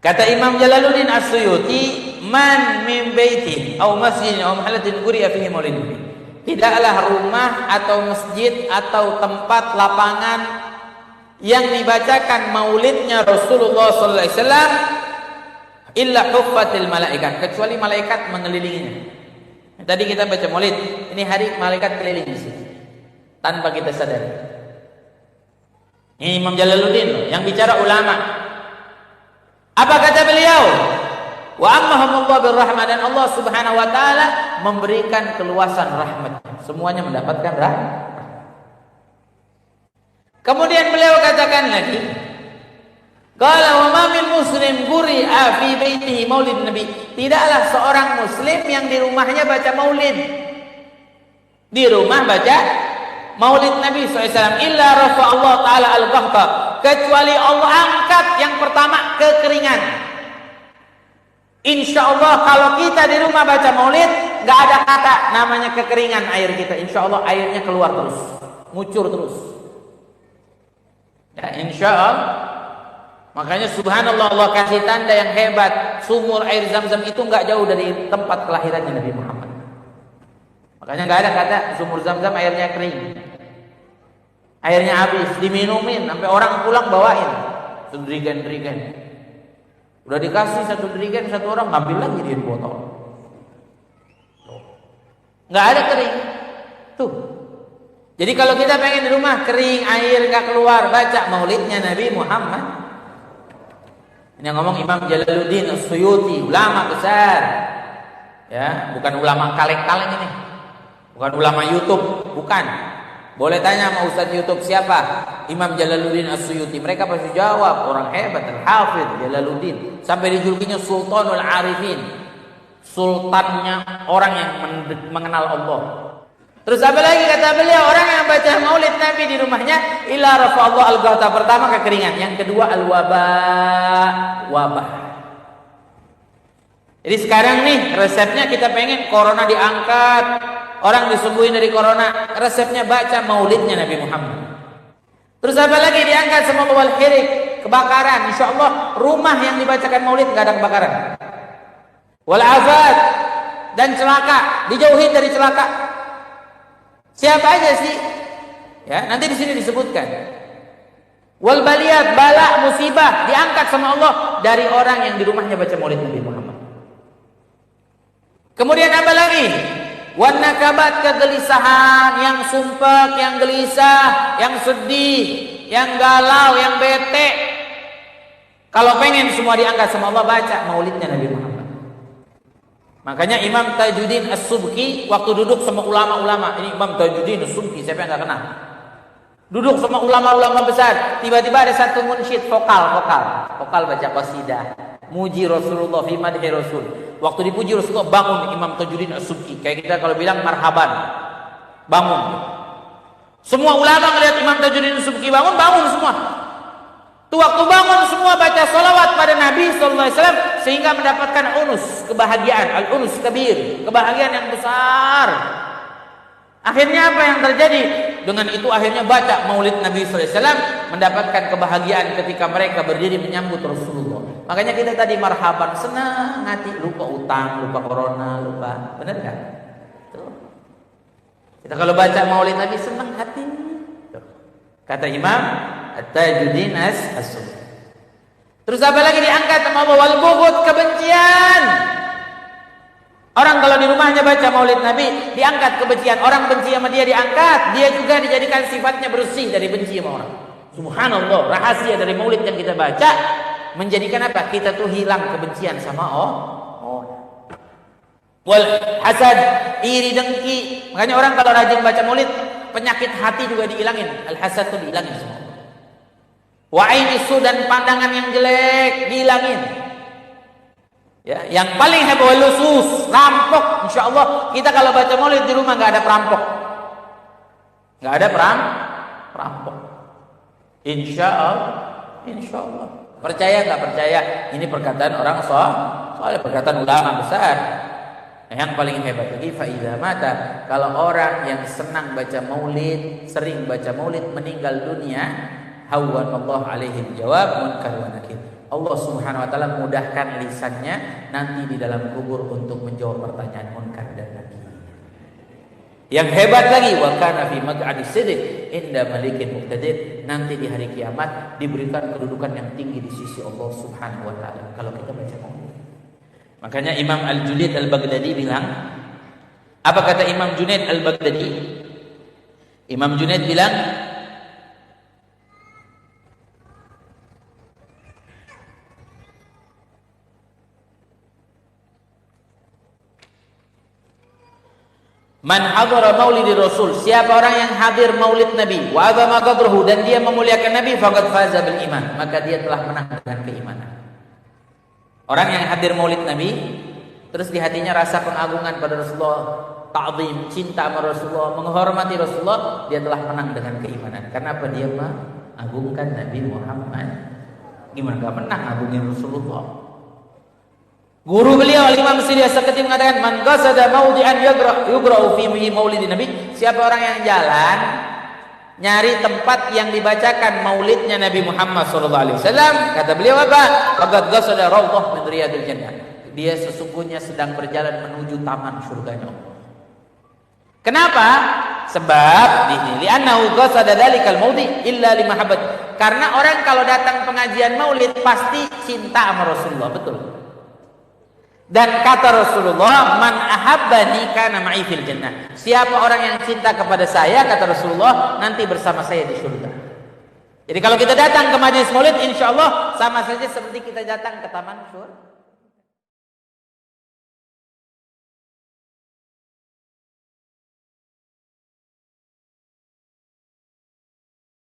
Kata Imam Jalaluddin As-Suyuti, man min baitin aw masjidin aw mahallatin quri'a fihi maulid nabi. Tidaklah rumah atau masjid atau tempat lapangan yang dibacakan maulidnya Rasulullah sallallahu alaihi wasallam illa huffatil malaikat, kecuali malaikat mengelilinginya. Tadi kita baca maulid, ini hari malaikat keliling di sini tanpa kita sadari. Ini Imam Jalaluddin yang bicara ulama. Apa kata beliau? Wa ammahumullah birrahmah, dan Allah Subhanahu wa taala memberikan keluasan rahmat. Semuanya mendapatkan rahmat. Kemudian beliau katakan lagi, qala wa ma min muslim quri'a fi baitihi maulid nabi. Tidaklah seorang muslim yang di rumahnya baca maulid. Di rumah baca maulid Nabi SAW illa rafa Allah ta'ala al-qahta, kecuali Allah angkat yang pertama kekeringan. Insya Allah kalau kita di rumah baca maulid, gak ada kata namanya kekeringan air kita. Insya Allah airnya keluar terus, ngucur terus ya, insya Allah. Makanya subhanallah, Allah kasih tanda yang hebat. Sumur air Zam-Zam itu gak jauh dari tempat kelahirannya Nabi Muhammad. Makanya gak ada kata sumur Zam-Zam airnya kering, airnya habis, diminumin sampai orang pulang bawain satu dirigen. Udah dikasih satu dirigen, satu orang ngambil lagi di botol. Nggak ada kering. Tuh. Jadi kalau kita pengen di rumah kering, air nggak keluar, baca maulidnya Nabi Muhammad. Ini yang ngomong Imam Jalaluddin As-Suyuti, ulama besar. Ya, bukan ulama kaleng-kaleng ini. Bukan ulama YouTube, bukan. Boleh tanya sama Ustaz YouTube siapa? Imam Jalaluddin As-Suyuti. Mereka pasti jawab, orang hebat, Al-Hafidh Jalaluddin. Sampai dijulukinya Sultanul Arifin, sultannya orang yang mengenal Allah. Terus apa lagi kata beliau? Orang yang baca maulid Nabi di rumahnya illa rafa Allah al-ghata. Pertama kekeringan, yang kedua wabah. Jadi sekarang nih resepnya kita pengen corona diangkat, orang disembuhin dari corona, resepnya baca maulidnya Nabi Muhammad. Terus apa lagi diangkat sama wal hirik, kebakaran. Insya Allah rumah yang dibacakan maulid gak ada kebakaran. Wal afat, dan celaka, dijauhin dari celaka. Siapa aja sih? Ya, nanti di sini disebutkan. Wal baliyat, bala, musibah diangkat sama Allah dari orang yang di rumahnya baca maulid Nabi Muhammad. Kemudian apa lagi? Wan nakabat, kegelisahan, yang sumpek, yang gelisah, yang sedih, yang galau, yang bete. Kalau pengen semua diangkat sama Allah, baca maulidnya Nabi Muhammad. Makanya Imam Tajuddin As-Subki waktu duduk sama ulama-ulama, ini Imam Tajuddin As-Subki, siapa yang gak kenal? Duduk sama ulama-ulama besar, tiba-tiba ada satu munsyid vokal baca qasidah, muji Rasulullah, fi madhi Rasul. Waktu dipuji Rasulullah, bangun Imam Tajuddin As-Subki. Kayak kita kalau bilang marhaban, bangun. Semua ulama melihat Imam Tajuddin As-Subki bangun semua. Tuh waktu bangun semua baca salawat pada Nabi sallallahu alaihi wasallam sehingga mendapatkan unus, kebahagiaan, al-unus kabir, kebahagiaan yang besar. Akhirnya apa yang terjadi? Dengan itu akhirnya baca maulid Nabi sallallahu alaihi wasallam, mendapatkan kebahagiaan ketika mereka berdiri menyambut Rasulullah. Makanya kita tadi marhaban, senang hati, lupa utang, lupa corona, lupa. Benar enggak? Tuh. Kita kalau baca maulid Nabi senang hati. Tuh. Kata Imam At-Tajuddin As-Subki. Terus apa lagi diangkat sama Allah? Wal bughd, kebencian. Orang kalau di rumahnya baca maulid Nabi, diangkat kebencian. Orang benci sama dia diangkat, dia juga dijadikan sifatnya bersih dari benci sama orang. Subhanallah, rahasia dari maulid yang kita baca menjadikan apa? Kita tuh hilang kebencian sama orang. Wal hasad, iri dengki. Makanya orang kalau rajin baca maulid, penyakit hati juga dihilangin. Al hasad tuh dihilangin semua. Wa ainisu, dan pandangan yang jelek dihilangin. Ya, yang paling heboh lusus, rampok. Insya Allah kita kalau baca maulid di rumah nggak ada perampok, nggak ada perampok. Insya Allah. Percaya nggak percaya? Ini perkataan orang soalnya perkataan ulama besar. Yang paling hebat lagi, faida mata, kalau orang yang senang baca maulid, sering baca maulid, meninggal dunia, hawan Allah alaihim jawab munkar wa nakir. Allah Subhanahu wa taala mudahkan lisannya nanti di dalam kubur untuk menjawab pertanyaan munkar dan nakir. Yang hebat lagi, wa kana fi maq'adi sidq inda malikin muqtadir, nanti di hari kiamat diberikan kedudukan yang tinggi di sisi Allah Subhanahu wa taala kalau kita baca maulid. Makanya Imam Al-Junaid Al-Baghdadi bilang, apa kata Imam Junaid Al-Baghdadi? Imam Junaid bilang, man hadara maulidi Rasul, siapa orang yang hadir maulid Nabi, wa azama qadruhu, dan dia memuliakan Nabi, faqad faza bil iman, maka dia telah menang dengan keimanan. Orang yang hadir maulid Nabi, terus di hatinya rasa pengagungan pada Rasulullah, ta'zim, cinta sama Rasulullah, menghormati Rasulullah, dia telah menang dengan keimanan. Karena apa? Dia mengagungkan Nabi Muhammad. Gimana gak menang ngagungin Rasulullah? Guru beliau Al-Imam Sidi As-Sakati mengatakan, man qasada mawdi'an yugra'u fi maulidin Nabi, siapa orang yang jalan nyari tempat yang dibacakan maulidnya Nabi Muhammad SAW, kata beliau apa? Faqad qasada rawdah min riyadil jannah, dia sesungguhnya sedang berjalan menuju taman surganya Allah. Kenapa? Sebab li'annahu qasada dzalikal maudi illa limahabbat, karena orang kalau datang pengajian maulid pasti cinta sama Rasulullah, betul. Dan kata Rasulullah, man ahabbani kana ma'i fil jannah, siapa orang yang cinta kepada saya, kata Rasulullah, nanti bersama saya di surga. Jadi kalau kita datang ke majelis maulid, insyaallah sama saja seperti kita datang ke taman surga.